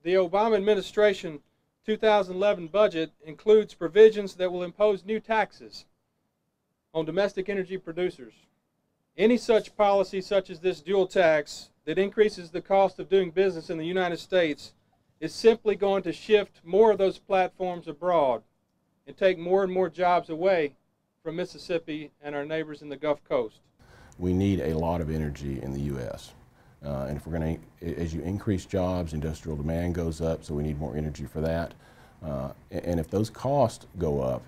The Obama administration 2011 budget includes provisions that will impose new taxes on domestic energy producers. Any such policy, such as this dual tax, that increases the cost of doing business in the United States is simply going to shift more of those platforms abroad and take more and more jobs away from Mississippi and our neighbors in the Gulf Coast. We need a lot of energy in the U.S. And if we're going to, as you increase jobs, industrial demand goes up, so we need more energy for that. And if those costs go up,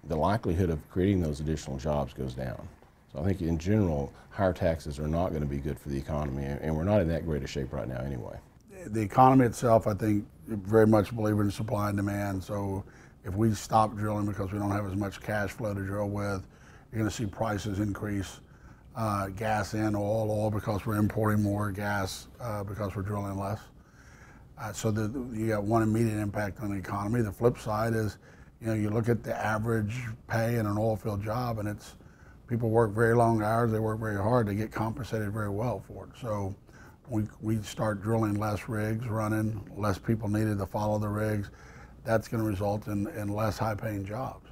the likelihood of creating those additional jobs goes down. So I think in general, higher taxes are not going to be good for the economy, and we're not in that great a shape right now anyway. The economy itself, I think, very much a believer in supply and demand. So if we stop drilling because we don't have as much cash flow to drill with, you're going to see prices increase. Gas and oil because we're importing more gas because we're drilling less. So you got one immediate impact on the economy. The flip side is, you look at the average pay in an oil field job, and it's people work very long hours, they work very hard, they get compensated very well for it. So we start drilling less rigs running, less people needed to follow the rigs. That's going to result in less high-paying jobs,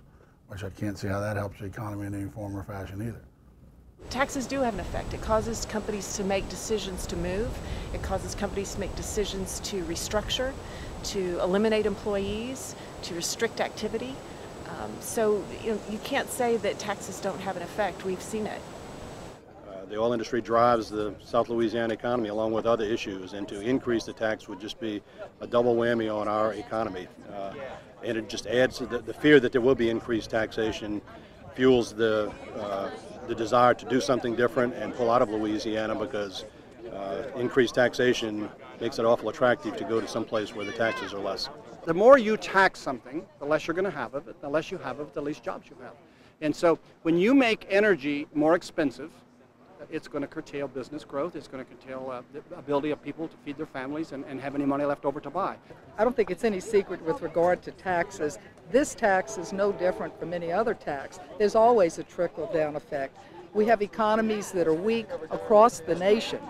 which I can't see how that helps the economy in any form or fashion either. Taxes do have an effect. It causes companies to make decisions to move. It causes companies to make decisions to restructure, to eliminate employees, to restrict activity. So you can't say that taxes don't have an effect. We've seen it. The oil industry drives the South Louisiana economy along with other issues, and to increase the tax would just be a double whammy on our economy. And it just adds to the fear that there will be increased taxation, fuels the desire to do something different and pull out of Louisiana, because increased taxation makes it awful attractive to go to some place where the taxes are less. The more you tax something, the less you're going to have of it. The less you have of it, the least jobs you have. And so when you make energy more expensive, it's going to curtail business growth. It's going to curtail the ability of people to feed their families and have any money left over to buy. I don't think it's any secret with regard to taxes. This tax is no different from any other tax. There's always a trickle-down effect. We have economies that are weak across the nation.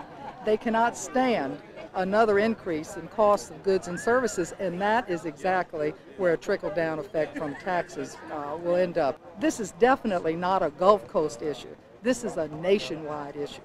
They cannot stand another increase in costs of goods and services, and that is exactly where a trickle-down effect from taxes will end up. This is definitely not a Gulf Coast issue. This is a nationwide issue.